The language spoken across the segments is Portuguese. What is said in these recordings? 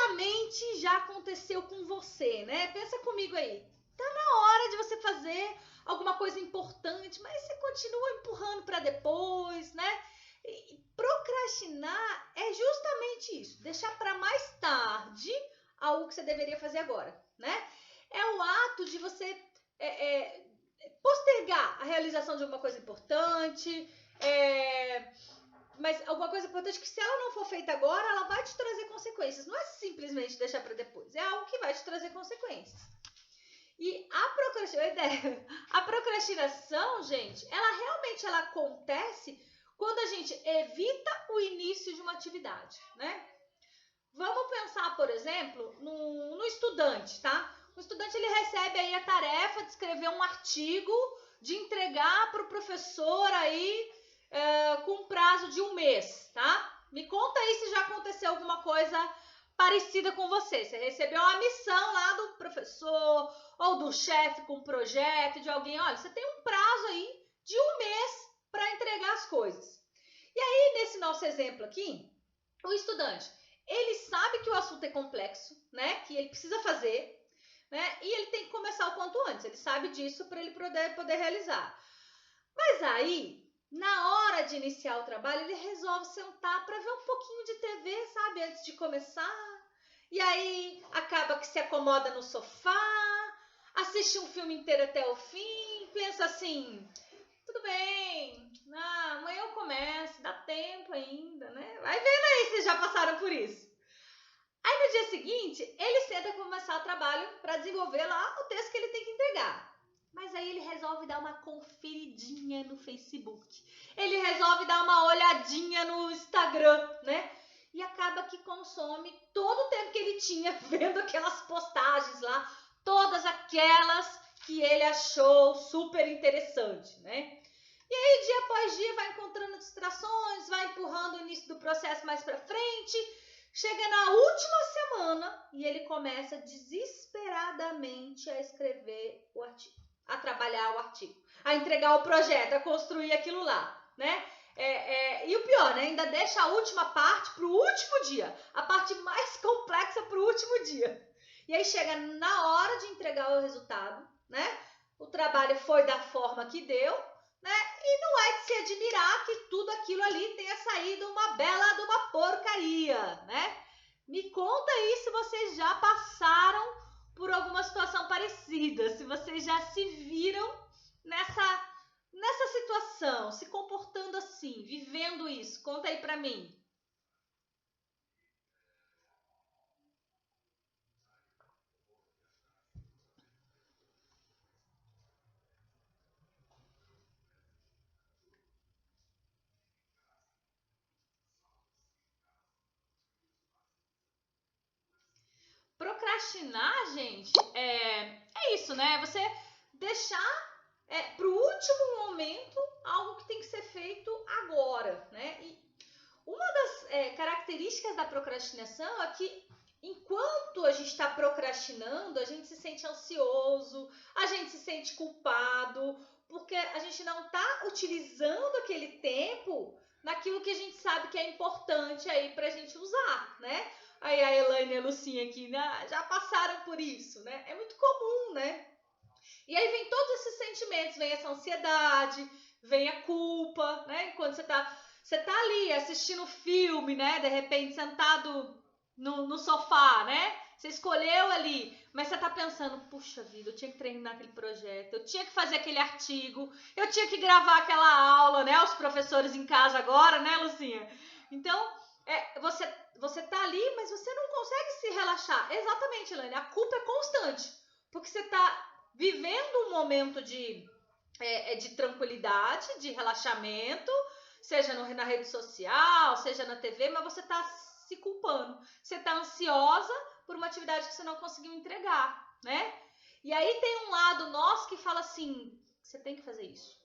certamente já aconteceu com você, né? Pensa comigo aí. Tá na hora de você fazer alguma coisa importante, mas você continua empurrando para depois, né? E procrastinar é justamente isso, deixar para mais tarde algo que você deveria fazer agora, né? É o ato de você postergar a realização de alguma coisa importante, mas alguma coisa importante que, se ela não for feita agora, ela vai te trazer consequências. Não é simplesmente deixar para depois, é algo que vai te trazer consequências. E a procrastinação, gente, ela realmente acontece quando a gente evita o início de uma atividade, né? Vamos pensar, por exemplo, no estudante, tá? O estudante, ele recebe aí a tarefa de escrever um artigo, de entregar para o professor aí com um prazo de 1 mês, tá? Me conta aí se já aconteceu alguma coisa parecida com você. Você recebeu uma missão lá do professor ou do chefe com um projeto de alguém. Olha, você tem um prazo aí de 1 mês para entregar as coisas. E aí, nesse nosso exemplo aqui, o estudante, ele sabe que o assunto é complexo, né? Que ele precisa fazer, né? E ele tem que começar o quanto antes. Ele sabe disso para ele poder realizar. Mas aí, na hora de iniciar o trabalho, ele resolve sentar para ver um pouquinho de TV, sabe? Antes de começar. E aí, acaba que se acomoda no sofá, assiste um filme inteiro até o fim, pensa assim, tudo bem, amanhã eu começo, dá tempo ainda, né? Vai vendo aí se já passaram por isso. Aí, no dia seguinte, ele senta para começar o trabalho para desenvolver lá o texto que ele tem que entregar. Mas aí ele resolve dar uma conferidinha no Facebook. Ele resolve dar uma olhadinha no Instagram, né? E acaba que consome todo o tempo que ele tinha vendo aquelas postagens lá, todas aquelas que ele achou super interessante, né? E aí, dia após dia, vai encontrando distrações, vai empurrando o início do processo mais para frente. Chega na última semana e ele começa desesperadamente a escrever o artigo, a trabalhar o artigo, a entregar o projeto, a construir aquilo lá, né? E o pior, né? Ainda deixa a última parte para o último dia, a parte mais complexa para o último dia. E aí chega na hora de entregar o resultado, né? O trabalho foi da forma que deu, né? E não é de se admirar que tudo aquilo ali tenha saído uma bela de uma porcaria, né? Me conta aí se vocês já passaram por alguma situação parecida, se vocês já se viram nessa situação, se comportando assim, vivendo isso. Conta aí pra mim. Procrastinar, gente, é isso, né? Você deixar para o último momento algo que tem que ser feito agora, né? E uma das características da procrastinação é que, enquanto a gente está procrastinando, a gente se sente ansioso, a gente se sente culpado, porque a gente não está utilizando aquele tempo naquilo que a gente sabe que é importante aí para a gente usar, né? Aí a Elaine e a Lucinha aqui, né, já passaram por isso, né? É muito comum, né? E aí vem todos esses sentimentos, vem essa ansiedade, vem a culpa, né? Enquanto você tá ali assistindo filme, né? De repente sentado no sofá, né? Você escolheu ali, mas você tá pensando, puxa vida, eu tinha que terminar aquele projeto, eu tinha que fazer aquele artigo, eu tinha que gravar aquela aula, né? Os professores em casa agora, né, Lucinha? Então, você tá ali, mas você não consegue se relaxar. Exatamente, Elaine, a culpa é constante, porque você tá vivendo um momento de tranquilidade, de relaxamento, seja na rede social, seja na TV, mas você está se culpando. Você está ansiosa por uma atividade que você não conseguiu entregar, né? E aí tem um lado nosso que fala assim, você tem que fazer isso.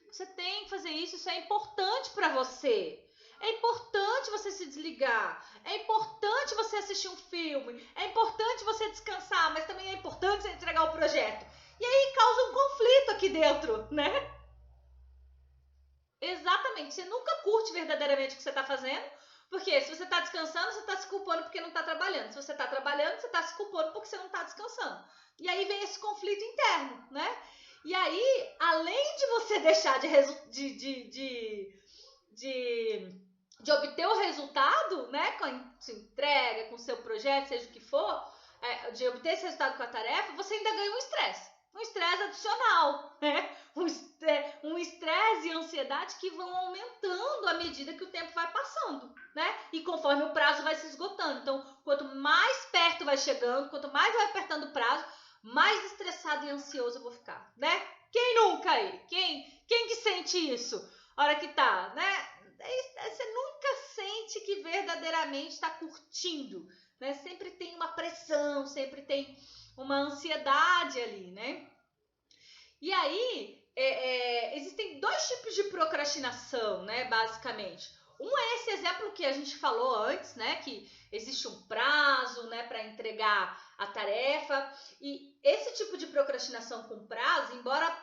Você tem que fazer isso, isso é importante para você. É importante você se desligar, é importante você assistir um filme, é importante você descansar, mas também é importante você entregar o projeto. E aí causa um conflito aqui dentro, né? Exatamente, você nunca curte verdadeiramente o que você está fazendo, Porque se você está descansando, você está se culpando porque não está trabalhando. Se você está trabalhando, você está se culpando porque você não está descansando. E aí vem esse conflito interno, né? E aí, além de você deixar de obter o resultado, né? Com a sua entrega, com o seu projeto, seja o que for, de obter esse resultado com a tarefa, você ainda ganha um estresse. Um estresse adicional, né? Um estresse e ansiedade que vão aumentando à medida que o tempo vai passando, né? E conforme o prazo vai se esgotando. Então, quanto mais perto vai chegando, quanto mais vai apertando o prazo, mais estressado e ansioso eu vou ficar, né? Quem nunca aí? Quem que sente isso? A hora que tá, né? Você nunca sente que verdadeiramente está curtindo, né? Sempre tem uma pressão, sempre tem uma ansiedade ali, né? E aí, existem dois tipos de procrastinação, né, basicamente. Um é esse exemplo que a gente falou antes, né, que existe um prazo, né, para entregar a tarefa. E esse tipo de procrastinação com prazo, embora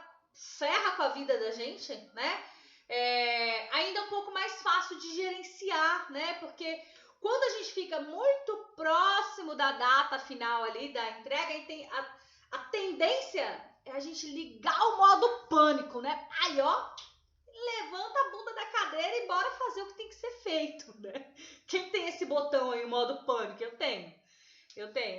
ferra com a vida da gente, né, ainda é um pouco mais fácil de gerenciar, né, porque quando a gente fica muito próximo da data final ali, da entrega, a gente tem a tendência é a gente ligar o modo pânico, né? Aí, ó, levanta a bunda da cadeira e bora fazer o que tem que ser feito, né? Quem tem esse botão aí, o modo pânico? Eu tenho,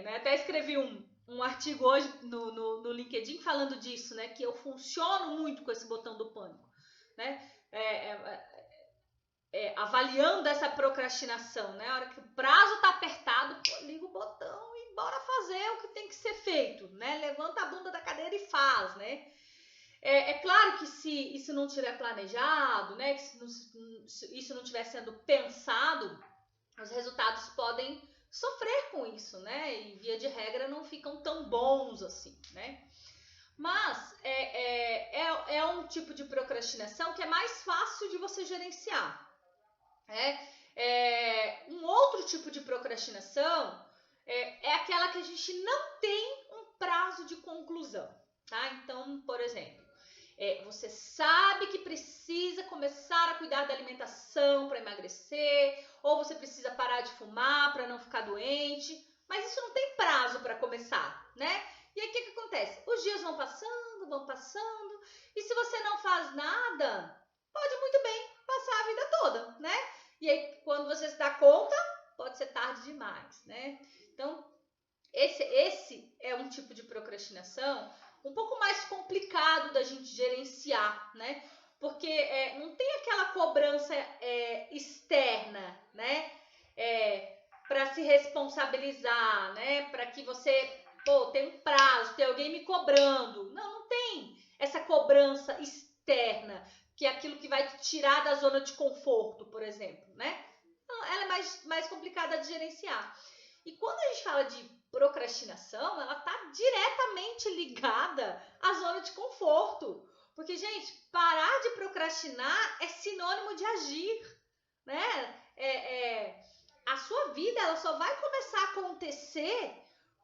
né? Até escrevi um artigo hoje no LinkedIn falando disso, né? Que eu funciono muito com esse botão do pânico, né? Avaliando essa procrastinação, né? A hora que o prazo tá apertado, liga o botão e bora fazer o que tem que ser feito, né? Levanta a bunda da cadeira e faz, né? É claro que se isso não tiver planejado, né? Que se isso não estiver sendo pensado, os resultados podem sofrer com isso, né? E via de regra não ficam tão bons assim, né? Mas é um tipo de procrastinação que é mais fácil de você gerenciar. Um outro tipo de procrastinação é aquela que a gente não tem um prazo de conclusão, tá? Então, por exemplo, você sabe que precisa começar a cuidar da alimentação para emagrecer, ou você precisa parar de fumar para não ficar doente, mas isso não tem prazo para começar, né? E aí o que acontece? Os dias vão passando, e se você não faz nada, pode muito bem passar a vida toda, né? E aí, quando você se dá conta, pode ser tarde demais, né? Então, esse é um tipo de procrastinação um pouco mais complicado da gente gerenciar, né? Porque não tem aquela cobrança externa, né? Para se responsabilizar, né? Para que você, tem um prazo, tem alguém me cobrando. Não tem essa cobrança externa, que é aquilo que vai te tirar da zona de conforto, por exemplo, né? Então, ela é mais complicada de gerenciar. E quando a gente fala de procrastinação, ela está diretamente ligada à zona de conforto. Porque, gente, parar de procrastinar é sinônimo de agir, né? A sua vida ela só vai começar a acontecer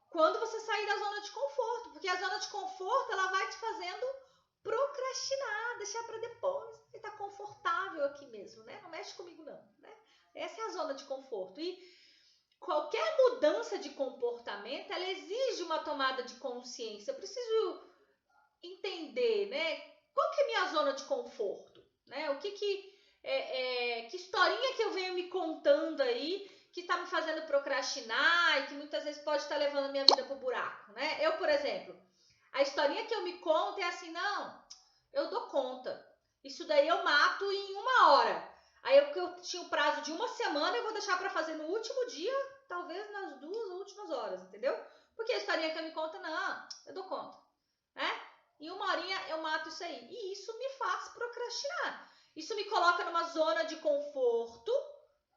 quando você sair da zona de conforto. Porque a zona de conforto ela vai te fazendo procrastinar, deixar para depois. Você tá confortável aqui mesmo, né? Não mexe comigo não, né? Essa é a zona de conforto. E qualquer mudança de comportamento, ela exige uma tomada de consciência. Eu preciso entender, né? Qual que é a minha zona de conforto, né? Que historinha que eu venho me contando aí que está me fazendo procrastinar e que muitas vezes pode estar levando a minha vida pro buraco, né? Eu, por exemplo, a historinha que eu me conto é assim, não, eu dou conta. Isso daí eu mato em 1 hora. Aí eu tinha um prazo de 1 semana, eu vou deixar para fazer no último dia, talvez nas 2 últimas horas, entendeu? Porque a historinha que eu me conto, não, eu dou conta, né? Em 1 horinha eu mato isso aí. E isso me faz procrastinar. Isso me coloca numa zona de conforto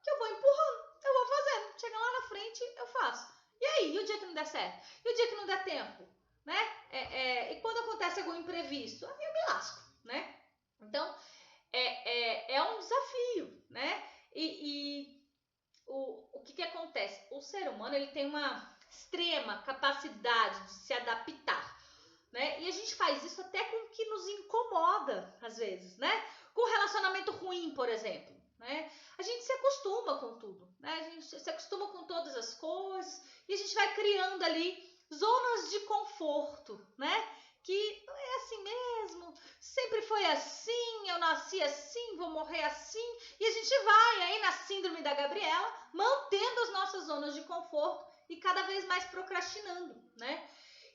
que eu vou empurrando, eu vou fazendo. Chega lá na frente, eu faço. E aí, e o dia que não der certo? E o dia que não der tempo? Né? E quando acontece algum imprevisto? Aí eu me lasco, né? Então, é um desafio, né? E o que acontece? O ser humano ele tem uma extrema capacidade de se adaptar, né? E a gente faz isso até com o que nos incomoda, às vezes, né? Com relacionamento ruim, por exemplo, né? A gente se acostuma com tudo, né? A gente se acostuma com todas as coisas e a gente vai criando ali zonas de conforto, né? Que é assim mesmo, sempre foi assim, eu nasci assim, vou morrer assim, e a gente vai aí na síndrome da Gabriela, mantendo as nossas zonas de conforto e cada vez mais procrastinando, né?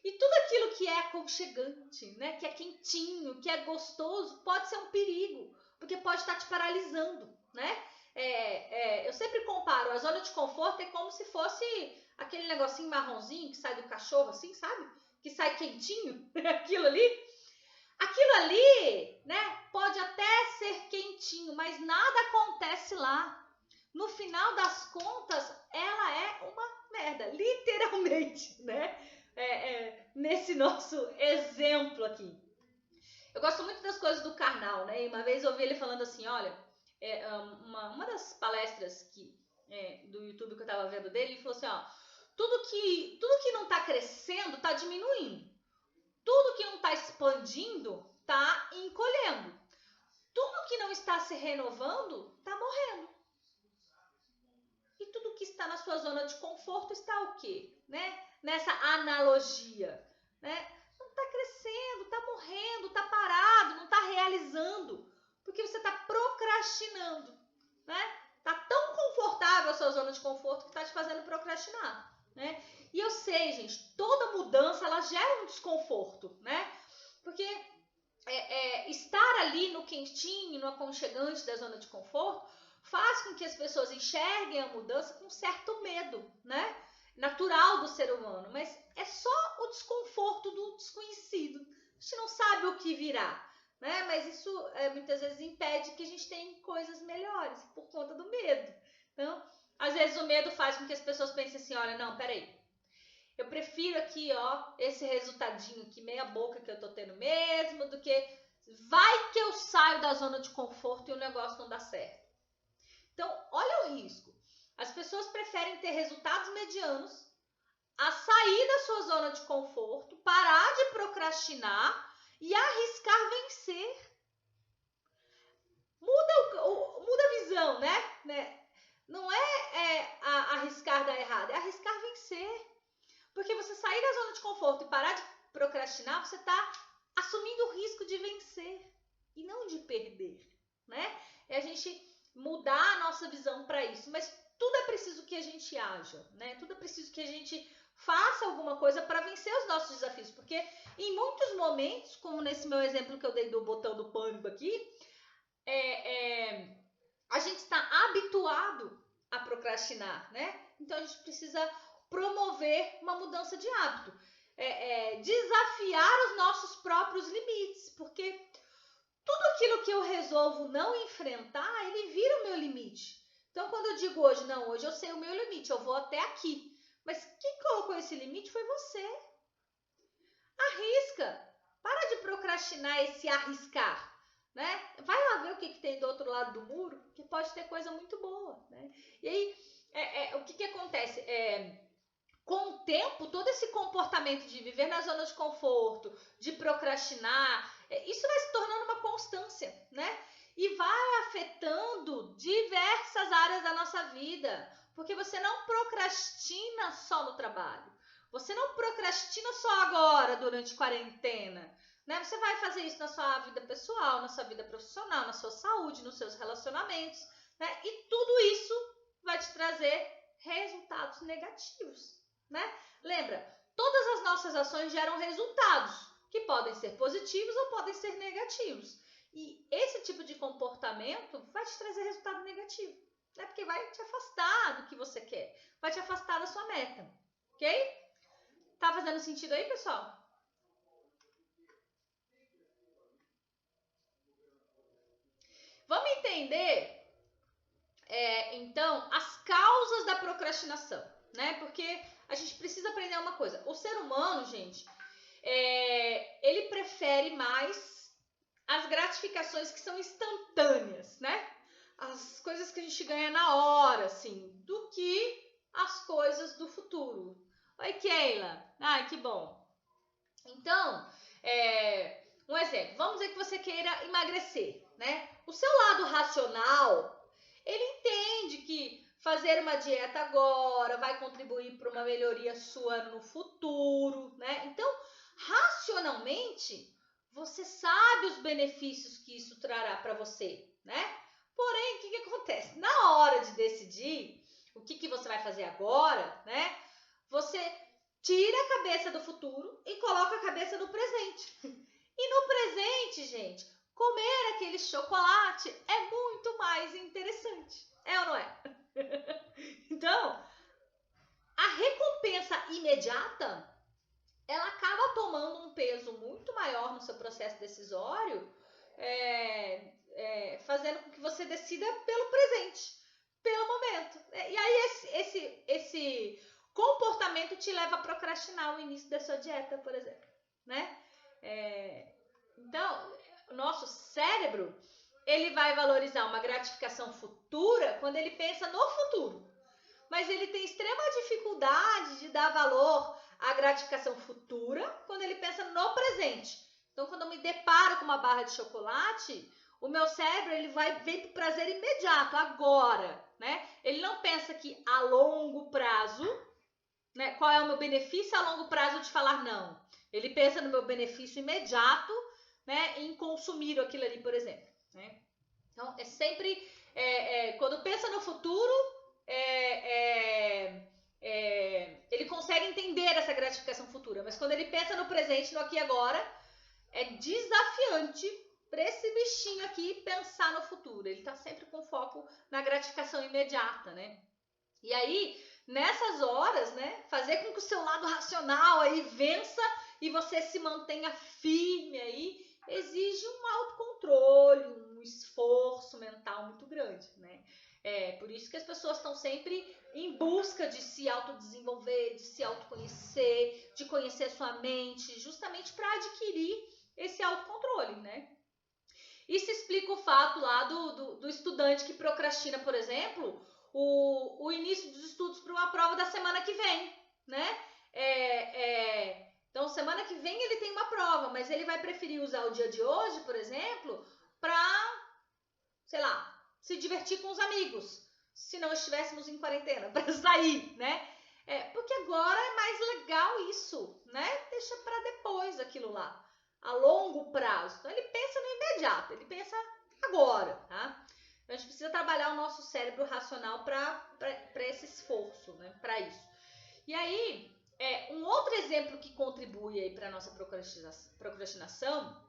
E tudo aquilo que é aconchegante, né, que é quentinho, que é gostoso, pode ser um perigo, porque pode estar te paralisando, né? Eu sempre comparo, a zona de conforto é como se fosse aquele negocinho marronzinho que sai do cachorro, assim, sabe? Que sai quentinho, aquilo ali, né, pode até ser quentinho, mas nada acontece lá. No final das contas, ela é uma merda, literalmente, né? Nesse nosso exemplo aqui. Eu gosto muito das coisas do Karnal, né? E uma vez eu ouvi ele falando assim, olha, uma das palestras do YouTube que eu tava vendo dele, ele falou assim, ó, tudo que não tá crescendo tá diminuindo. Tudo que não está expandindo está encolhendo. Tudo que não está se renovando está morrendo. E tudo que está na sua zona de conforto está o quê? Né? Nessa analogia. Né? Não está crescendo, está morrendo, está parado, não está realizando. Porque você está procrastinando. Né? Está tão confortável a sua zona de conforto que está te fazendo procrastinar. Né? E eu sei, gente, toda mudança ela gera um desconforto, né? Porque estar ali no quentinho, no aconchegante da zona de conforto, faz com que as pessoas enxerguem a mudança com certo medo, né? Natural do ser humano, mas é só o desconforto do desconhecido. A gente não sabe o que virá, né? Mas isso muitas vezes impede que a gente tenha coisas melhores por conta do medo. Então, às vezes o medo faz com que as pessoas pensem assim, olha, não, peraí, eu prefiro aqui, ó, esse resultadinho aqui, meia boca que eu tô tendo mesmo, do que vai que eu saio da zona de conforto e o negócio não dá certo. Então, olha o risco. As pessoas preferem ter resultados medianos a sair da sua zona de conforto, parar de procrastinar e arriscar vencer. Muda a visão, né? Não é arriscar dar errado, é arriscar vencer. Porque você sair da zona de conforto e parar de procrastinar, você está assumindo o risco de vencer e não de perder, né? É a gente mudar a nossa visão para isso. Mas tudo é preciso que a gente haja, né? Tudo é preciso que a gente faça alguma coisa para vencer os nossos desafios. Porque em muitos momentos, como nesse meu exemplo que eu dei do botão do pânico aqui, a gente está habituado a procrastinar, né? Então a gente precisa promover uma mudança de hábito, desafiar os nossos próprios limites, porque tudo aquilo que eu resolvo não enfrentar, ele vira o meu limite. Então, quando eu digo hoje, não, hoje eu sei o meu limite, eu vou até aqui. Mas quem colocou esse limite foi você. Arrisca. Para de procrastinar esse arriscar. Né? Vai lá ver o que tem do outro lado do muro, que pode ter coisa muito boa. Né? E aí, o que acontece? Com o tempo, todo esse comportamento de viver na zona de conforto, de procrastinar, isso vai se tornando uma constância, né? E vai afetando diversas áreas da nossa vida, porque você não procrastina só no trabalho, você não procrastina só agora, durante quarentena, né? Você vai fazer isso na sua vida pessoal, na sua vida profissional, na sua saúde, nos seus relacionamentos, né? E tudo isso vai te trazer resultados negativos. Né? Lembra, todas as nossas ações geram resultados que podem ser positivos ou podem ser negativos. E esse tipo de comportamento vai te trazer resultado negativo, né? Porque vai te afastar do que você quer, vai te afastar da sua meta, ok? Tá fazendo sentido aí, pessoal? Vamos entender, então, as causas da procrastinação, né? Porque a gente precisa aprender uma coisa. O ser humano, gente, ele prefere mais as gratificações que são instantâneas, né? As coisas que a gente ganha na hora, assim, do que as coisas do futuro. Oi, Keila. Ai, que bom. Então, um exemplo. Vamos dizer que você queira emagrecer, né? O seu lado racional, ele entende que fazer uma dieta agora vai contribuir para uma melhoria sua no futuro, né? Então, racionalmente, você sabe os benefícios que isso trará para você, né? Porém, o que acontece? Na hora de decidir o que você vai fazer agora, né? Você tira a cabeça do futuro e coloca a cabeça no presente. E no presente, gente, comer aquele chocolate é muito mais interessante. É ou não é? Então, a recompensa imediata, ela acaba tomando um peso muito maior no seu processo decisório, fazendo com que você decida pelo presente, pelo momento. E aí esse comportamento te leva a procrastinar o início da sua dieta, por exemplo, né? Então, o nosso cérebro, ele vai valorizar uma gratificação futura quando ele pensa no futuro. Mas ele tem extrema dificuldade de dar valor à gratificação futura quando ele pensa no presente. Então, quando eu me deparo com uma barra de chocolate, o meu cérebro ele vai ver para o prazer imediato, agora, né? Ele não pensa que a longo prazo, né? Qual é o meu benefício a longo prazo de falar não? Ele pensa no meu benefício imediato, né? Em consumir aquilo ali, por exemplo, né? Então, é sempre quando pensa no futuro, ele consegue entender essa gratificação futura, mas quando ele pensa no presente, no aqui e agora, é desafiante para esse bichinho aqui pensar no futuro. Ele está sempre com foco na gratificação imediata, né? E aí, nessas horas, né, fazer com que o seu lado racional aí vença e você se mantenha firme aí, exige um autocontrole, um esforço mental muito grande, né? Por isso que as pessoas estão sempre em busca de se autodesenvolver, de se autoconhecer, de conhecer sua mente, justamente para adquirir esse autocontrole, né? Isso explica o fato lá do estudante que procrastina, por exemplo, o início dos estudos para uma prova da semana que vem, né? Então, semana que vem ele tem uma prova, mas ele vai preferir usar o dia de hoje, por exemplo, para, sei lá, se divertir com os amigos, se não estivéssemos em quarentena, para sair, né? Porque agora é mais legal isso, né? Deixa para depois aquilo lá, a longo prazo. Então, ele pensa no imediato, ele pensa agora, tá? Então, a gente precisa trabalhar o nosso cérebro racional para esse esforço, né? Para isso. E aí, um outro exemplo que contribui aí para a nossa procrastinação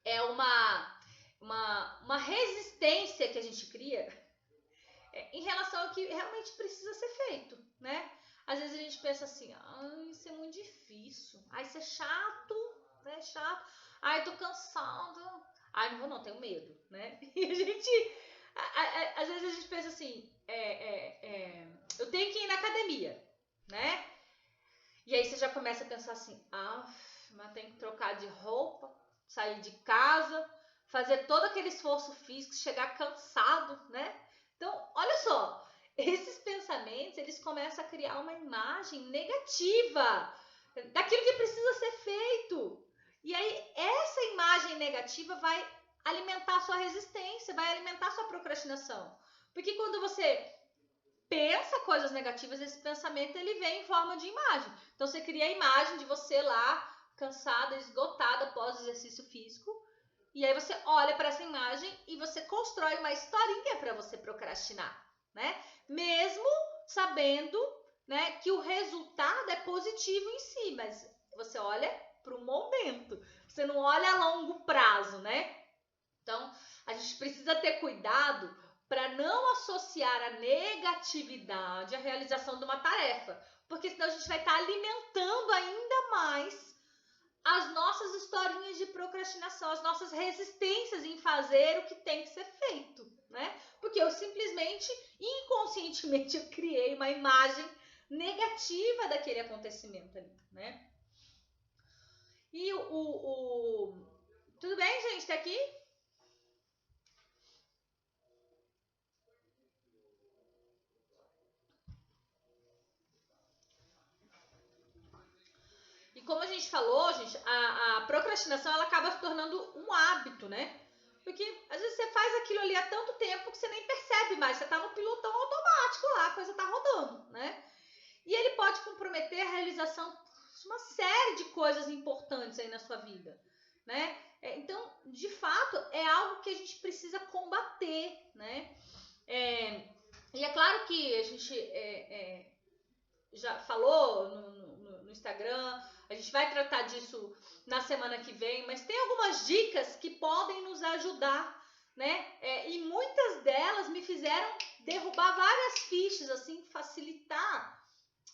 é uma resistência que a gente cria em relação ao que realmente precisa ser feito, né? Às vezes a gente pensa assim, isso é muito difícil, isso é chato, né? Chato, tô cansado, não vou não, tenho medo, né? E a gente, às vezes a gente pensa assim, eu tenho que ir na academia, né? E aí você já começa a pensar assim, mas tem que trocar de roupa, sair de casa, fazer todo aquele esforço físico, chegar cansado, né? Então, olha só, esses pensamentos, eles começam a criar uma imagem negativa daquilo que precisa ser feito. E aí, essa imagem negativa vai alimentar a sua resistência, vai alimentar a sua procrastinação. Porque quando você pensa coisas negativas, esse pensamento ele vem em forma de imagem. Então, você cria a imagem de você lá, cansada, esgotada após o exercício físico. E aí você olha para essa imagem e você constrói uma historinha para você procrastinar, né? Mesmo sabendo, né, que o resultado é positivo em si, mas você olha para o momento, você não olha a longo prazo, né? Então, a gente precisa ter cuidado para não associar a negatividade à realização de uma tarefa, porque senão a gente vai estar alimentando ainda mais as nossas historinhas de procrastinação, as nossas resistências em fazer o que tem que ser feito, né? Porque eu simplesmente, inconscientemente, eu criei uma imagem negativa daquele acontecimento ali, né? E tudo bem, gente? Tá aqui? E como a gente falou, gente, a procrastinação ela acaba se tornando um hábito, né? Porque às vezes você faz aquilo ali há tanto tempo que você nem percebe mais. Você tá no pilotão automático lá, a coisa tá rodando, né? E ele pode comprometer a realização de uma série de coisas importantes aí na sua vida, né? Então, de fato, é algo que a gente precisa combater, né? E é claro que a gente já falou no Instagram, a gente vai tratar disso na semana que vem, mas tem algumas dicas que podem nos ajudar, né? E muitas delas me fizeram derrubar várias fichas, assim, facilitar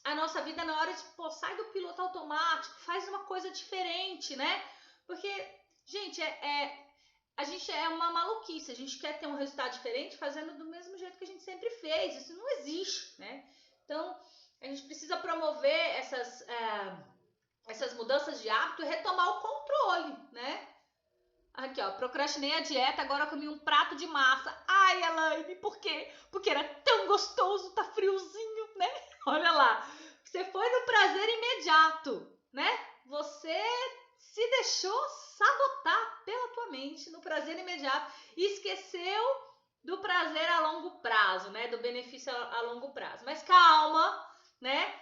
a nossa vida na hora de, sai do piloto automático, faz uma coisa diferente, né? Porque, gente, a gente é uma maluquice, a gente quer ter um resultado diferente fazendo do mesmo jeito que a gente sempre fez, isso não existe, né? Então, a gente precisa promover essas mudanças de hábito e retomar o controle, né? Aqui, ó, procrastinei a dieta, agora comi um prato de massa. Ai, Elaine, por quê? Porque era tão gostoso, tá friozinho, né? Olha lá, você foi no prazer imediato, né? Você se deixou sabotar pela tua mente no prazer imediato e esqueceu do prazer a longo prazo, né? Do benefício a longo prazo. Mas calma, né?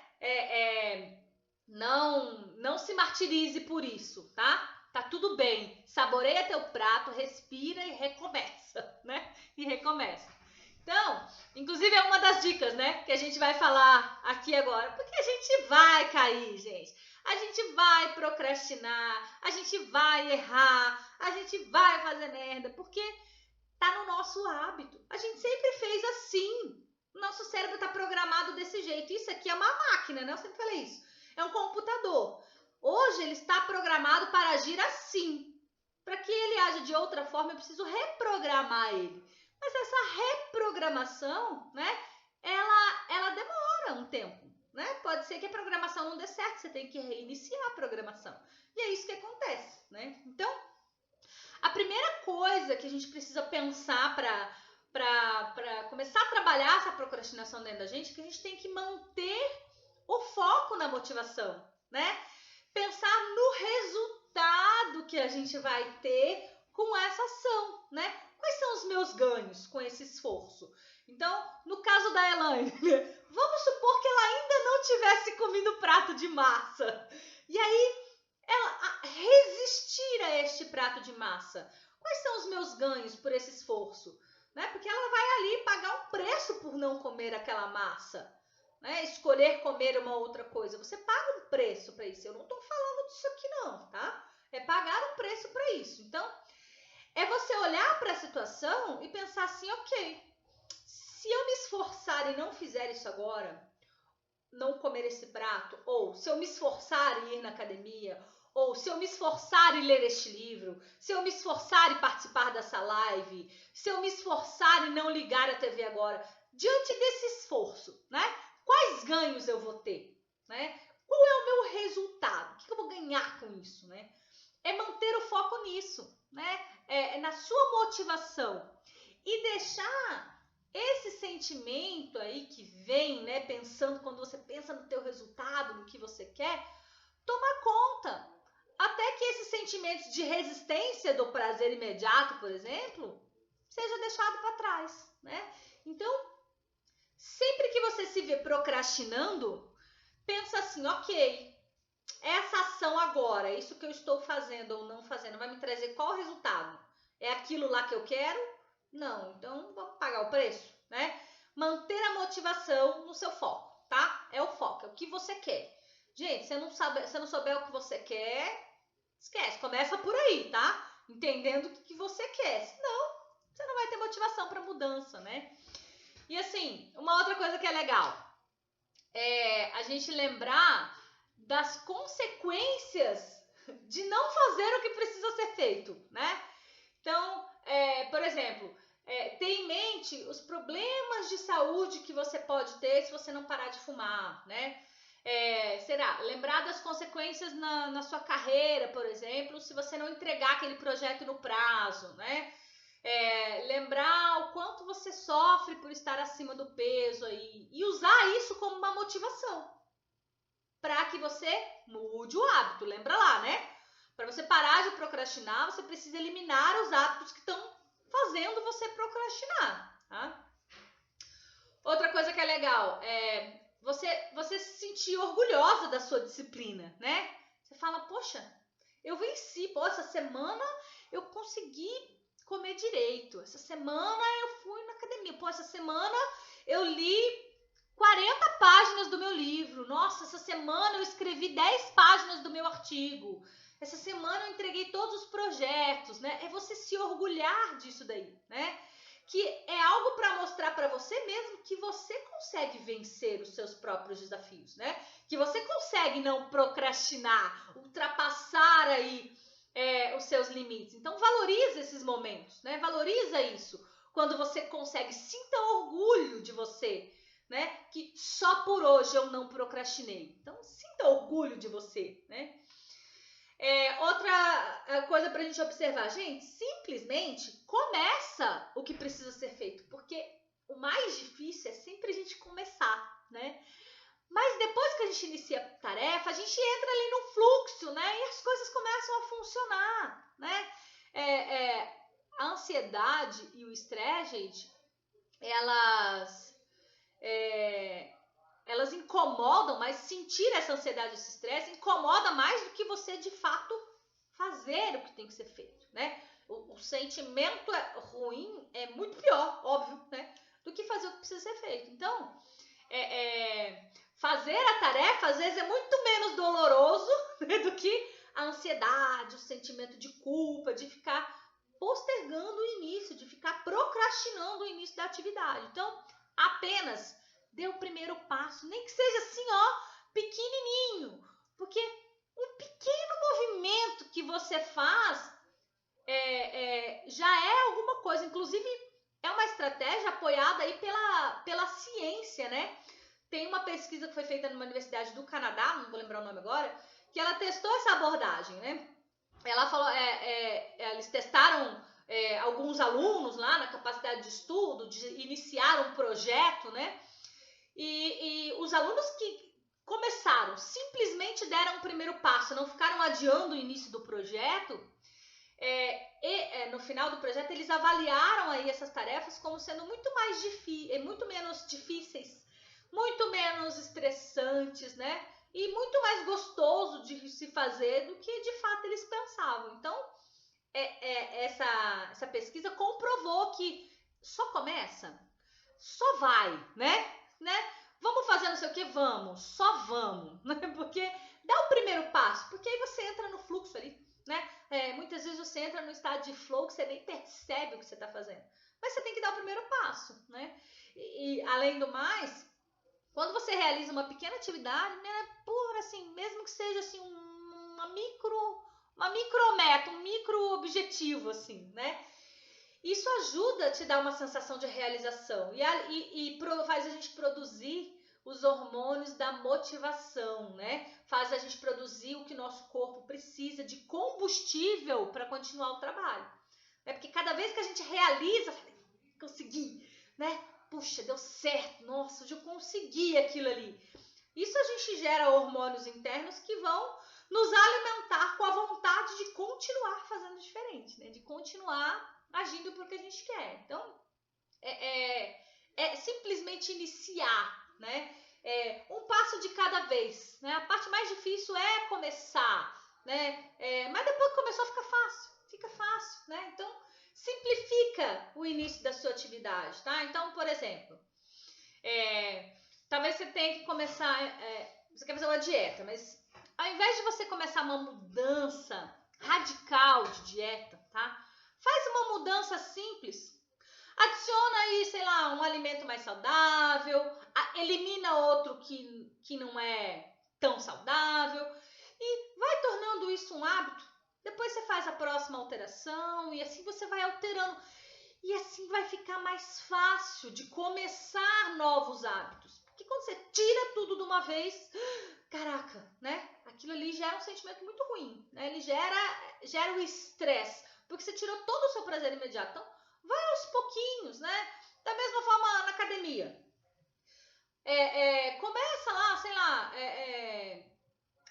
Não se martirize por isso, tá? Tá tudo bem. Saboreia teu prato, respira e recomeça, né? E recomeça. Então, inclusive é uma das dicas, né? Que a gente vai falar aqui agora. Porque a gente vai cair, gente. A gente vai procrastinar, a gente vai errar, a gente vai fazer merda. Porque tá no nosso hábito. A gente sempre fez assim. O nosso cérebro tá programado desse jeito. Isso aqui é uma máquina, né? Eu sempre falei isso. É um computador. Hoje ele está programado para agir assim. Para que ele aja de outra forma, eu preciso reprogramar ele. Mas essa reprogramação, né, ela demora um tempo, né? Pode ser que a programação não dê certo, você tem que reiniciar a programação. E é isso que acontece, né? Então, a primeira coisa que a gente precisa pensar para começar a trabalhar essa procrastinação dentro da gente é que a gente tem que manter o foco na motivação, né? Pensar no resultado que a gente vai ter com essa ação, né? Quais são os meus ganhos com esse esforço? Então, no caso da Elaine, vamos supor que ela ainda não tivesse comido prato de massa. E aí, ela resistir a este prato de massa. Quais são os meus ganhos por esse esforço? Né? Porque ela vai ali pagar um preço por não comer aquela massa. Né? Escolher comer uma outra coisa. Você paga um preço para isso. Eu não estou falando disso aqui não, tá? É pagar um preço para isso. Então, é você olhar para a situação e pensar assim, ok, se eu me esforçar e não fizer isso agora, não comer esse prato, ou se eu me esforçar e ir na academia, ou se eu me esforçar e ler este livro, se eu me esforçar e participar dessa live, se eu me esforçar e não ligar a TV agora, diante desse esforço, né? Quais ganhos eu vou ter, né? Qual é o meu resultado? O que eu vou ganhar com isso, né? É manter o foco nisso, né? Na sua motivação e deixar esse sentimento aí que vem, né? Pensando, quando você pensa no teu resultado, no que você quer, tomar conta. Até que esses sentimentos de resistência do prazer imediato, por exemplo, seja deixado para trás, né? Então, sempre que você se vê procrastinando, pensa assim, ok, essa ação agora, isso que eu estou fazendo ou não fazendo, vai me trazer qual resultado? É aquilo lá que eu quero? Não, então vamos pagar o preço, né? Manter a motivação no seu foco, tá? É o foco, é o que você quer. Gente, se não souber o que você quer, esquece, começa por aí, tá? Entendendo o que você quer, senão você não vai ter motivação para mudança, né? E assim, uma outra coisa que é legal é a gente lembrar das consequências de não fazer o que precisa ser feito, né? Então, por exemplo, ter em mente os problemas de saúde que você pode ter se você não parar de fumar, né? Lembrar das consequências na sua carreira, por exemplo, se você não entregar aquele projeto no prazo, né? Lembrar o quanto você sofre por estar acima do peso aí, e usar isso como uma motivação para que você mude o hábito. Lembra lá, né? Para você parar de procrastinar, você precisa eliminar os hábitos que estão fazendo você procrastinar, tá? Outra coisa que é legal é você se sentir orgulhosa da sua disciplina, né? Você fala, poxa, eu venci, pô, essa semana eu consegui comer direito, essa semana eu fui na academia, pô, essa semana eu li 40 páginas do meu livro, nossa, essa semana eu escrevi 10 páginas do meu artigo, essa semana eu entreguei todos os projetos, né? É você se orgulhar disso daí, né? Que é algo para mostrar para você mesmo que você consegue vencer os seus próprios desafios, né? Que você consegue não procrastinar, ultrapassar aí os seus limites. Então valoriza esses momentos, né? Valoriza isso. Quando você consegue, sinta orgulho de você, né? Que só por hoje eu não procrastinei. Então sinta orgulho de você, né? Outra coisa pra gente observar, gente, simplesmente começa o que precisa ser feito, porque o mais difícil é sempre a gente começar, né? Mas depois que a gente inicia a tarefa, a gente entra ali no fluxo, né? E as coisas começam a funcionar, né? A ansiedade e o estresse, gente, elas incomodam, mas sentir essa ansiedade, esse estresse, incomoda mais do que você de fato fazer o que tem que ser feito, né? O sentimento ruim é muito pior, óbvio, né? Do que fazer o que precisa ser feito. Então, fazer a tarefa às vezes é muito menos doloroso, né, do que a ansiedade, o sentimento de culpa, de ficar postergando o início, de ficar procrastinando o início da atividade. Então, apenas dê o primeiro passo, nem que seja assim, ó, pequenininho, porque um pequeno movimento que você faz já é alguma coisa. Inclusive, é uma estratégia apoiada aí pela ciência, né? Tem uma pesquisa que foi feita numa universidade do Canadá, não vou lembrar o nome agora, que ela testou essa abordagem, né? Ela falou, eles testaram alguns alunos lá na capacidade de estudo, de iniciar um projeto, né? E os alunos que começaram, simplesmente deram o primeiro passo, não ficaram adiando o início do projeto, no final do projeto eles avaliaram aí essas tarefas como sendo muito menos difíceis, muito menos estressantes, né? E muito mais gostoso de se fazer do que de fato eles pensavam. Então, essa pesquisa comprovou que só começa, só vai, né? Vamos fazer não sei o que? Vamos, só vamos, né? Porque dá o primeiro passo, porque aí você entra no fluxo ali, né? Muitas vezes você entra no estado de flow que você nem percebe o que você está fazendo, mas você tem que dar o primeiro passo, né? E além do mais, quando você realiza uma pequena atividade, né, assim, mesmo que seja assim uma micrometa, um micro objetivo, assim, né? Isso ajuda a te dar uma sensação de realização e faz a gente produzir os hormônios da motivação, né? Faz a gente produzir o que nosso corpo precisa de combustível para continuar o trabalho. Porque cada vez que a gente realiza, consegui, né? Puxa, deu certo, nossa, hoje eu consegui aquilo ali. Isso a gente gera hormônios internos que vão nos alimentar com a vontade de continuar fazendo diferente, né? De continuar agindo para o que a gente quer. Então, simplesmente iniciar, né? Um passo de cada vez, né? A parte mais difícil é começar, né? Mas depois que começou fica fácil, né? Então, simplifica o início da sua atividade, tá? Então, por exemplo, talvez você tenha que começar, você quer fazer uma dieta, mas ao invés de você começar uma mudança radical de dieta, tá? Faz uma mudança simples. Adiciona aí, sei lá, um alimento mais saudável, elimina outro que não é tão saudável e vai tornando isso um hábito. Depois você faz a próxima alteração e assim você vai alterando. E assim vai ficar mais fácil de começar novos hábitos. Porque quando você tira tudo de uma vez, caraca, né? Aquilo ali gera um sentimento muito ruim, né? Ele gera o estresse, porque você tirou todo o seu prazer imediato. Então, vai aos pouquinhos, né? Da mesma forma na academia. Começa lá, sei lá,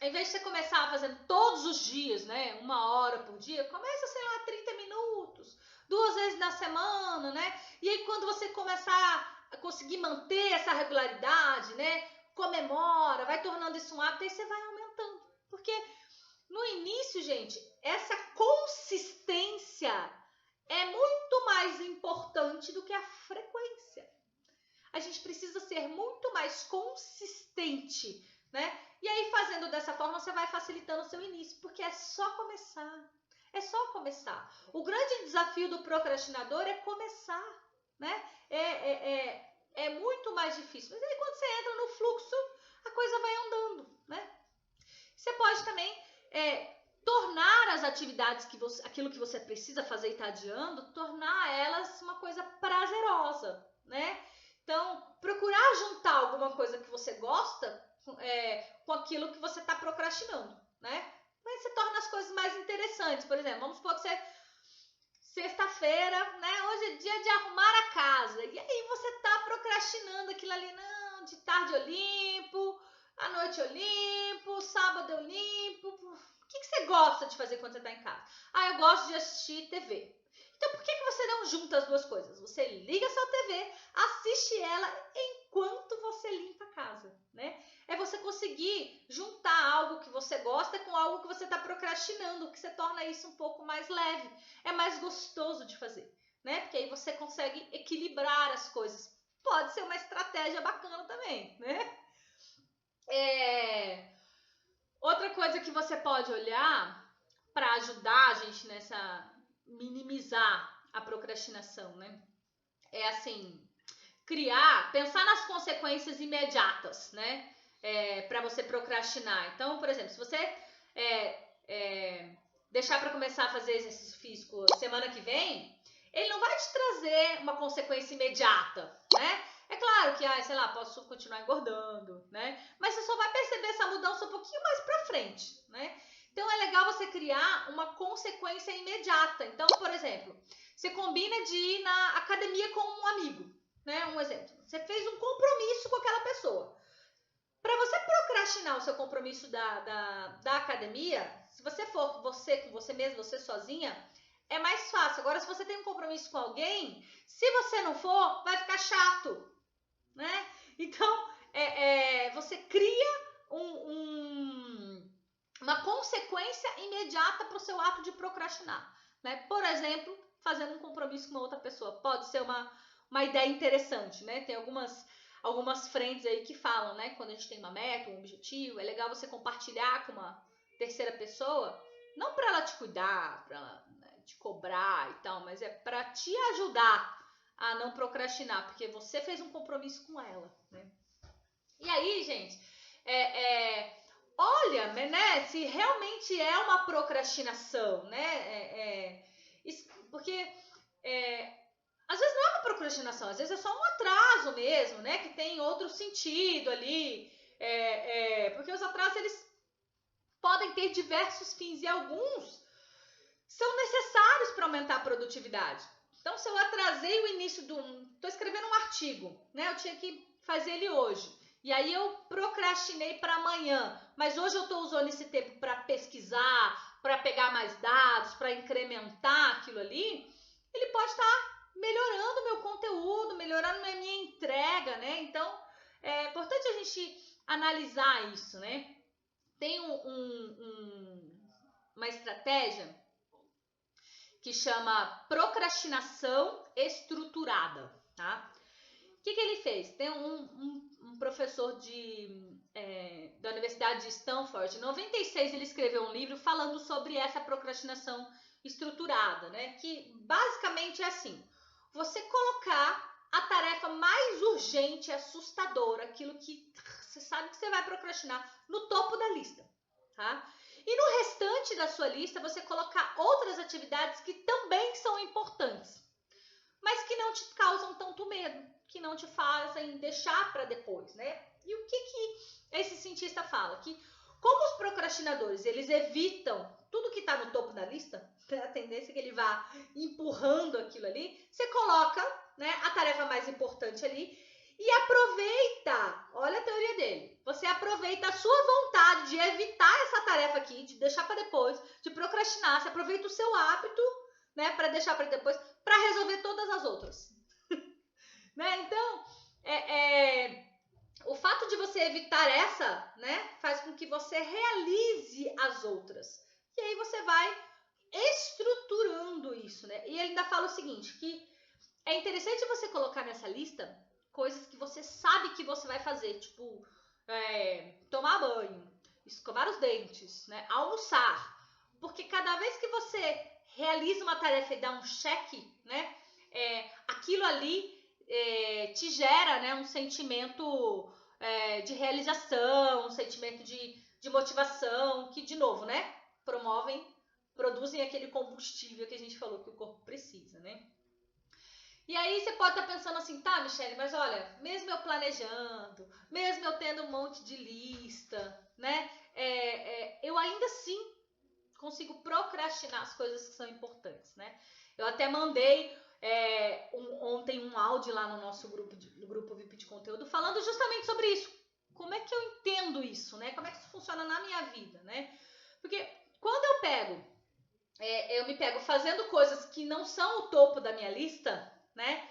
ao invés de você começar fazendo todos os dias, né? 1 hora por dia, começa, sei lá, 30 minutos. 2 vezes na semana, né? E aí quando você começar a conseguir manter essa regularidade, né? Comemora, vai tornando isso um hábito, aí você vai aumentando. Porque no início, gente, essa consistência é muito mais importante do que a frequência. A gente precisa ser muito mais consistente, né? E aí, fazendo dessa forma, você vai facilitando o seu início, porque é só começar. É só começar. O grande desafio do procrastinador é começar, né? É muito mais difícil. Mas aí, quando você entra no fluxo, a coisa vai andando, né? Você pode também tornar as atividades, aquilo que você precisa fazer e está adiando, tornar elas uma coisa prazerosa, né? Então, procurar juntar alguma coisa que você gosta com aquilo que você está procrastinando, né? Aí você torna as coisas mais interessantes. Por exemplo, vamos supor que você... Sexta-feira, né? Hoje é dia de arrumar a casa. E aí você tá procrastinando aquilo ali. Não, de tarde eu limpo, à noite eu limpo, sábado eu limpo. O que você gosta de fazer quando você tá em casa? Ah, eu gosto de assistir TV. Então, por que você não junta as duas coisas? Você liga a sua TV, assiste ela enquanto você limpa a casa, né? É você conseguir juntar algo que você gosta com algo que você está procrastinando, que você torna isso um pouco mais leve. É mais gostoso de fazer, né? Porque aí você consegue equilibrar as coisas. Pode ser uma estratégia bacana também, né? Outra coisa que você pode olhar para ajudar a gente nessa... minimizar a procrastinação, né? É assim, pensar nas consequências imediatas, né? Para você procrastinar. Então, por exemplo, se você deixar para começar a fazer exercício físico semana que vem, ele não vai te trazer uma consequência imediata, né? É claro que, sei lá, posso continuar engordando, né? Mas você só vai perceber essa mudança um pouquinho mais para frente, né? Então, é legal você criar uma consequência imediata. Então, por exemplo, você combina de ir na academia com um amigo, né? Um exemplo. Você fez um compromisso com aquela pessoa. Para você procrastinar o seu compromisso da academia, se você for você com você mesmo, você sozinha, é mais fácil. Agora, se você tem um compromisso com alguém, se você não for, vai ficar chato, né? Então, você cria uma consequência imediata para o seu ato de procrastinar, né? Por exemplo, fazendo um compromisso com uma outra pessoa. Pode ser uma ideia interessante, né? Tem algumas frentes aí que falam, né? Quando a gente tem uma meta, um objetivo, é legal você compartilhar com uma terceira pessoa, não para ela te cuidar, para ela, né, te cobrar e tal, mas é para te ajudar a não procrastinar, porque você fez um compromisso com ela, né? E aí, gente, olha, né, se realmente é uma procrastinação, né? Porque às vezes não é uma procrastinação, às vezes é só um atraso mesmo, né? Que tem outro sentido ali. Porque os atrasos, eles podem ter diversos fins e alguns são necessários para aumentar a produtividade. Então, se eu atrasei o início estou escrevendo um artigo, né? Eu tinha que fazer ele hoje. E aí eu procrastinei para amanhã, mas hoje eu estou usando esse tempo para pesquisar, para pegar mais dados, para incrementar aquilo ali. Ele pode estar melhorando meu conteúdo, melhorando a minha entrega, né? Então, é importante a gente analisar isso, né? Tem uma estratégia que chama procrastinação estruturada, tá? O que ele fez? Tem um professor da Universidade de Stanford, em 96 ele escreveu um livro falando sobre essa procrastinação estruturada, né? Que basicamente é assim: você colocar a tarefa mais urgente, assustadora, aquilo que você sabe que você vai procrastinar, no topo da lista, tá? E no restante da sua lista, você colocar outras atividades que também são importantes, mas que não te causam tanto medo, que não te fazem deixar para depois, né? E o que esse cientista fala? Que como os procrastinadores, eles evitam tudo que está no topo da lista, a tendência é que ele vá empurrando aquilo ali, você coloca, né, a tarefa mais importante ali e aproveita, olha a teoria dele, você aproveita a sua vontade de evitar essa tarefa aqui, de deixar para depois, de procrastinar, você aproveita o seu hábito né, para deixar para depois, para resolver todas as outras. Né? Então, o fato de você evitar essa, né, faz com que você realize as outras. E aí você vai estruturando isso, né? E ele ainda fala o seguinte, que é interessante você colocar nessa lista coisas que você sabe que você vai fazer, tipo, tomar banho, escovar os dentes, né, almoçar. Porque cada vez que você realiza uma tarefa e dá um cheque, né, aquilo ali te gera, né, um sentimento de realização, um sentimento de motivação, que, de novo, né, produzem aquele combustível que a gente falou que o corpo precisa, né? E aí você pode estar pensando assim, tá, Michele, mas olha, mesmo eu planejando, mesmo eu tendo um monte de lista, né, eu ainda assim consigo procrastinar as coisas que são importantes, né? Eu até mandei ontem um áudio lá no nosso grupo VIP de conteúdo falando justamente sobre isso. Como é que eu entendo isso, né? Como é que isso funciona na minha vida, né? Porque quando eu me pego fazendo coisas que não são o topo da minha lista, né?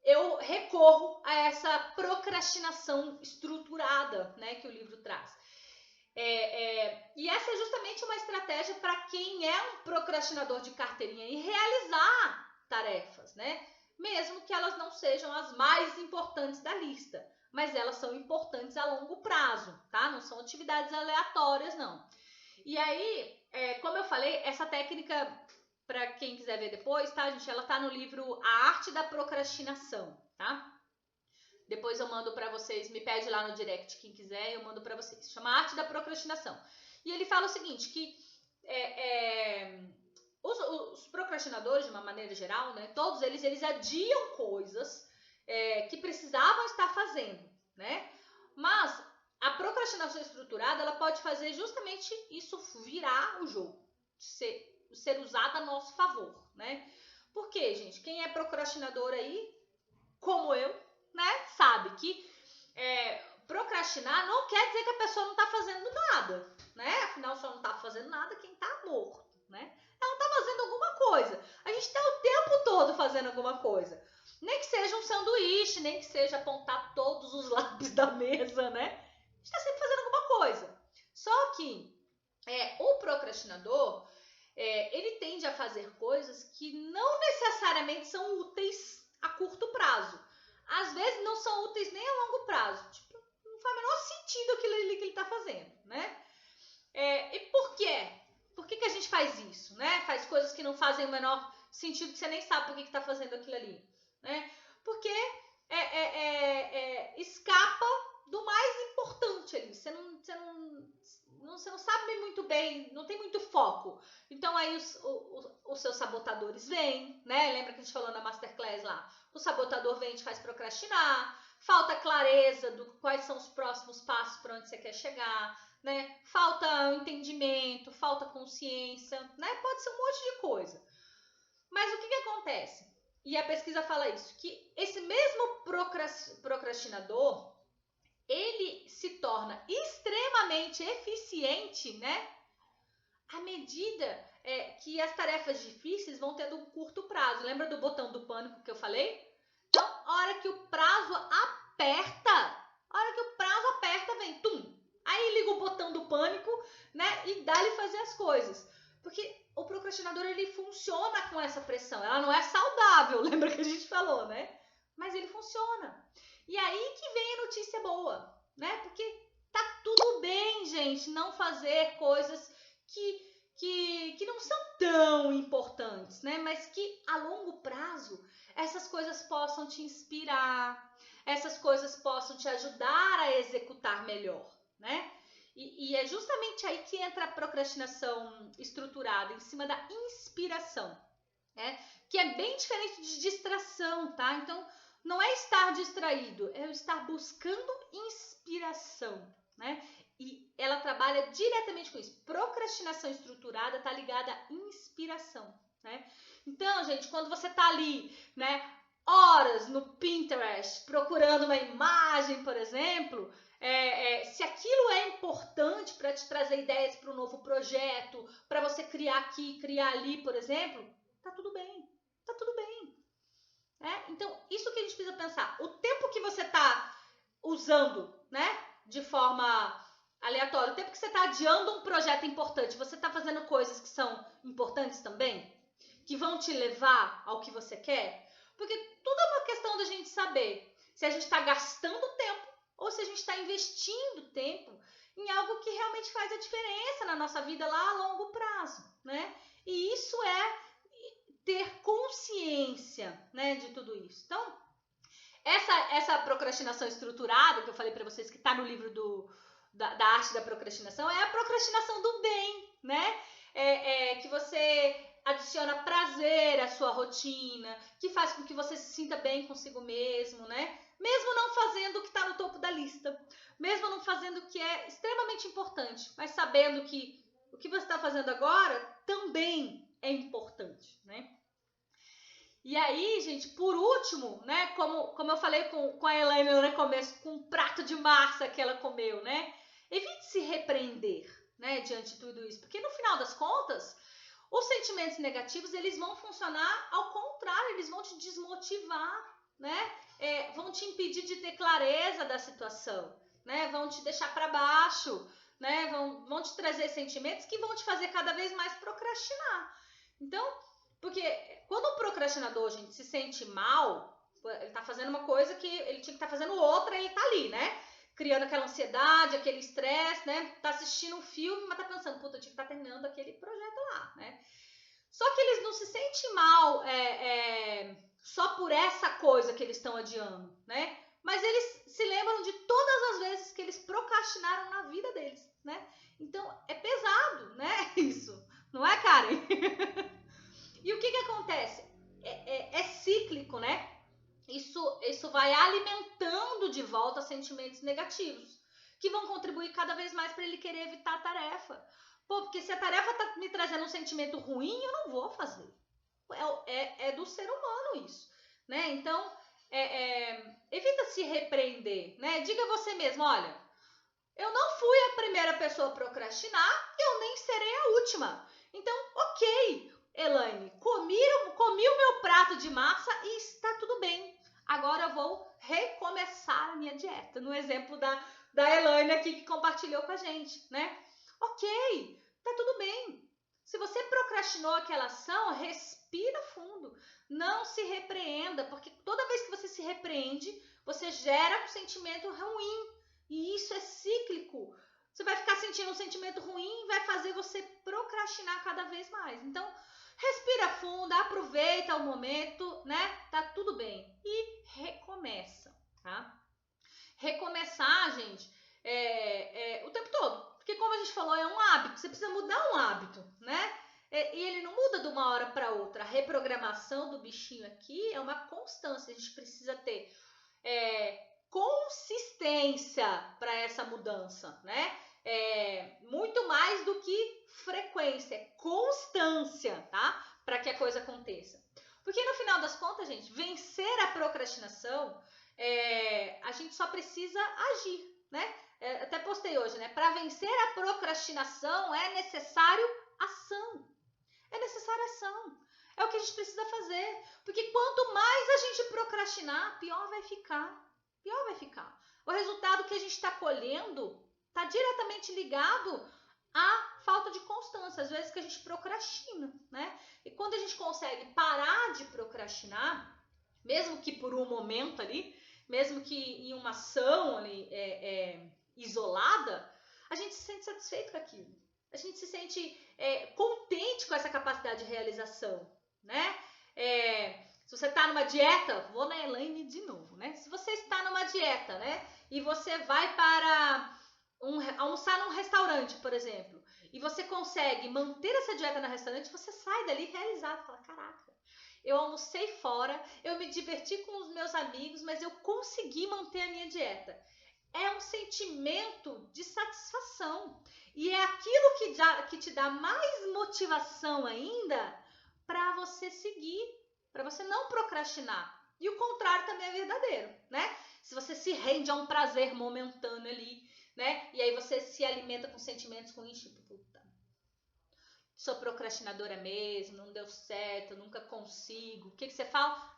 Eu recorro a essa procrastinação estruturada, né, que o livro traz. E essa é justamente uma estratégia para quem é um procrastinador de carteirinha e realizar tarefas, né? Mesmo que elas não sejam as mais importantes da lista, mas elas são importantes a longo prazo, tá? Não são atividades aleatórias, não. E aí, como eu falei, essa técnica, para quem quiser ver depois, tá, gente? Ela tá no livro A Arte da Procrastinação, tá? Depois eu mando para vocês, me pede lá no direct, quem quiser, eu mando para vocês. Chama Arte da Procrastinação. E ele fala o seguinte, que os procrastinadores, de uma maneira geral, né, todos eles adiam coisas que precisavam estar fazendo, né? Mas a procrastinação estruturada, ela pode fazer justamente isso virar o jogo, ser usada a nosso favor, né? Por quê, gente? Quem é procrastinador aí, como eu, né, sabe que procrastinar não quer dizer que a pessoa não está fazendo nada, né? Afinal, só não está fazendo nada quem está morto, né? Ela está fazendo alguma coisa. A gente está o tempo todo fazendo alguma coisa. Nem que seja um sanduíche, nem que seja apontar todos os lápis da mesa, né? A gente está sempre fazendo alguma coisa. Só que o procrastinador, ele tende a fazer coisas que não necessariamente são úteis a curto prazo. Às vezes não são úteis nem a longo prazo. Tipo, não faz o menor sentido aquilo ali que ele está fazendo, né? E por quê? Por que a gente faz isso, né? Faz coisas que não fazem o menor sentido, que você nem sabe por que está fazendo aquilo ali, né? Porque escapa do mais importante ali. Você não sabe muito bem, não tem muito foco. Então aí os seus sabotadores vêm, né? Lembra que a gente falou na Masterclass lá? O sabotador vem e te faz procrastinar, falta clareza do quais são os próximos passos para onde você quer chegar, né? Falta entendimento, falta consciência, né? Pode ser um monte de coisa. Mas o que acontece? E a pesquisa fala isso, que esse mesmo procrastinador, ele se torna extremamente eficiente, né? À medida que as tarefas difíceis vão tendo um curto prazo. Lembra do botão do pânico que eu falei? Então, a hora que o prazo aperta, vem, tum! Aí liga o botão do pânico, né? E dá-lhe fazer as coisas. Porque o procrastinador, ele funciona com essa pressão. Ela não é saudável, lembra que a gente falou, né? Mas ele funciona. E aí que vem a notícia boa, né? Porque tá tudo bem, gente, não fazer coisas que não são tão importantes, né? Mas que a longo prazo essas coisas possam te inspirar, essas coisas possam te ajudar a executar melhor, né? E é justamente aí que entra a procrastinação estruturada, em cima da inspiração, né? Que é bem diferente de distração, tá? Então, não é estar distraído, é estar buscando inspiração, né? E ela trabalha diretamente com isso. Procrastinação estruturada está ligada à inspiração, né? Então, gente, quando você está ali, né, horas no Pinterest procurando uma imagem, por exemplo, se aquilo é importante para te trazer ideias para um novo projeto, para você criar aqui, criar ali, por exemplo, Tá tudo bem. Tá tudo bem. Então, isso que a gente precisa pensar. O tempo que você tá usando, né, de forma aleatória, o tempo que você tá adiando um projeto importante, você tá fazendo coisas que são importantes também? Que vão te levar ao que você quer? Porque tudo é uma questão da gente saber se a gente está gastando tempo ou se a gente está investindo tempo em algo que realmente faz a diferença na nossa vida lá a longo prazo, né? E isso é ter consciência, né, de tudo isso. Então, essa procrastinação estruturada que eu falei para vocês que está no livro da arte da procrastinação é a procrastinação do bem, né? Que você adiciona prazer à sua rotina, que faz com que você se sinta bem consigo mesmo, né? Mesmo não fazendo o que está no topo da lista, mesmo não fazendo o que é extremamente importante, mas sabendo que o que você está fazendo agora também é importante, né? E aí, gente, por último, né, como eu falei com a Elaine no começo, com o prato de massa que ela comeu, né? Evite se repreender, né, diante de tudo isso, porque no final das contas, os sentimentos negativos, eles vão funcionar ao contrário, eles vão te desmotivar, né? Vão te impedir de ter clareza da situação, né? Vão te deixar para baixo, né? Vão te trazer sentimentos que vão te fazer cada vez mais procrastinar. Então, porque quando um procrastinador, gente, se sente mal, ele tá fazendo uma coisa que ele tinha que estar fazendo outra e ele tá ali, né? Criando aquela ansiedade, aquele estresse, né? Tá assistindo um filme, mas tá pensando, puta, eu tinha que estar terminando aquele projeto lá, né? Só que eles não se sentem mal só por essa coisa que eles estão adiando, né? Mas eles se lembram de todas as vezes que eles procrastinaram na vida deles, né? Então, é pesado, né? Isso. Não é, Karen? E o que acontece? É cíclico, né? Isso vai alimentando de volta sentimentos negativos, que vão contribuir cada vez mais para ele querer evitar a tarefa. Pô, porque se a tarefa tá me trazendo um sentimento ruim, eu não vou fazer. É do ser humano isso, né? Então, evita se repreender, né? Diga a você mesmo, olha, eu não fui a primeira pessoa a procrastinar, eu nem serei a última. Então, ok, Elaine, comi o meu prato de massa e está tudo bem. Agora eu vou recomeçar a minha dieta. No exemplo da Elaine aqui que compartilhou com a gente, né? Ok, tá tudo bem. Se você procrastinou aquela ação, respira fundo. Não se repreenda, porque toda vez que você se repreende, você gera um sentimento ruim. E isso é cíclico. Você vai ficar sentindo um sentimento ruim e vai fazer você procrastinar cada vez mais. Então, respira fundo, aproveita o momento, né? Tá tudo bem. E recomeça, tá? Recomeçar, gente, o tempo todo. Porque como a gente falou, é um hábito. Você precisa mudar um hábito, né? E ele não muda de uma hora para outra. A reprogramação do bichinho aqui é uma constância. A gente precisa ter consistência para essa mudança, né? Muito mais do que frequência, é constância, tá? Para que a coisa aconteça. Porque no final das contas, gente, vencer a procrastinação, a gente só precisa agir, né? Até postei hoje, né? Para vencer a procrastinação é necessário ação. É necessária ação. É o que a gente precisa fazer. Porque quanto mais a gente procrastinar, pior vai ficar. Pior vai ficar. O resultado que a gente está colhendo está diretamente ligado à falta de constância. Às vezes que a gente procrastina, né? E quando a gente consegue parar de procrastinar, mesmo que por um momento ali, mesmo que em uma ação ali isolada, a gente se sente satisfeito com aquilo. A gente se sente contente com essa capacidade de realização, né? Se você está numa dieta, vou na Elaine de novo, né? Se você está numa dieta, né? E você vai para almoçar num restaurante, por exemplo, e você consegue manter essa dieta no restaurante, você sai dali realizado, fala, caraca, eu almocei fora, eu me diverti com os meus amigos, mas eu consegui manter a minha dieta. É um sentimento de satisfação. E é aquilo que te dá mais motivação ainda para você seguir, para você não procrastinar. E o contrário também é verdadeiro, né? Se você se rende a um prazer momentâneo ali, né? E aí você se alimenta com sentimentos ruins, tipo, puta, sou procrastinadora mesmo, não deu certo, eu nunca consigo. O que você fala?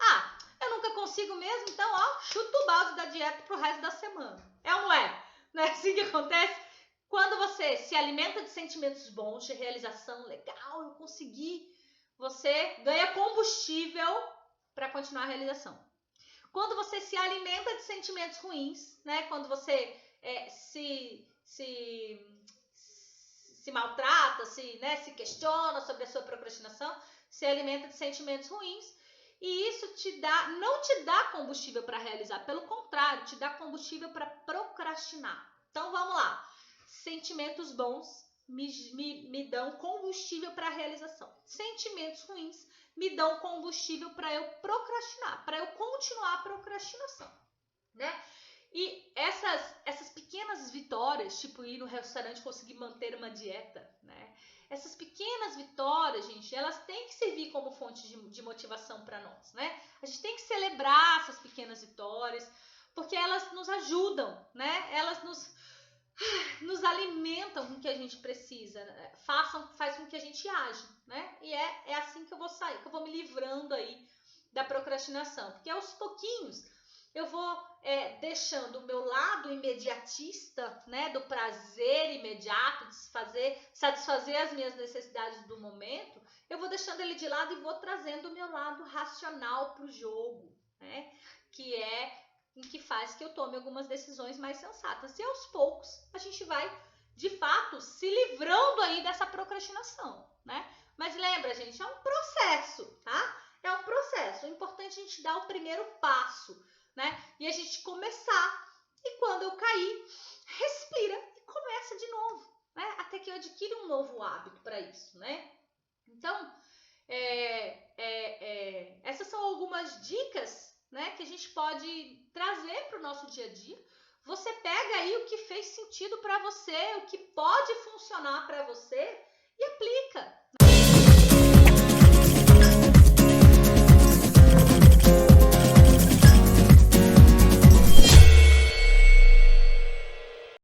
Eu nunca consigo mesmo, então, chuta o balde da dieta pro resto da semana. É ou não é? Não é assim que acontece? Quando você se alimenta de sentimentos bons, de realização, legal, eu consegui, você ganha combustível para continuar a realização. Quando você se alimenta de sentimentos ruins, né? Quando você se maltrata, se questiona sobre a sua procrastinação, se alimenta de sentimentos ruins, e isso não te dá combustível para realizar, pelo contrário, te dá combustível para procrastinar. Então vamos lá. Sentimentos bons me dão combustível para a realização. Sentimentos ruins me dão combustível para eu procrastinar, para eu continuar a procrastinação, né? E essas pequenas vitórias, tipo ir no restaurante e conseguir manter uma dieta, né? Essas pequenas vitórias, gente, elas têm que servir como fonte de motivação para nós, né? A gente tem que celebrar essas pequenas vitórias, porque elas nos ajudam, né? Elas nos alimentam com o que a gente precisa, né? Faz com que a gente age, né? E é assim que eu vou sair, que eu vou me livrando aí da procrastinação, porque aos pouquinhos eu vou deixando o meu lado imediatista, né, do prazer imediato, de satisfazer as minhas necessidades do momento, eu vou deixando ele de lado e vou trazendo o meu lado racional para o jogo, né, que faz que eu tome algumas decisões mais sensatas. E aos poucos a gente vai, de fato, se livrando aí dessa procrastinação, né? Mas lembra, gente, é um processo, tá? É um processo. O importante é a gente dar o primeiro passo, né? E a gente começar. E quando eu cair, respira e começa de novo, né? Até que eu adquira um novo hábito para isso, né? Então, essas são algumas dicas, né, que a gente pode trazer para o nosso dia a dia. Você pega aí o que fez sentido para você, o que pode funcionar para você e aplica.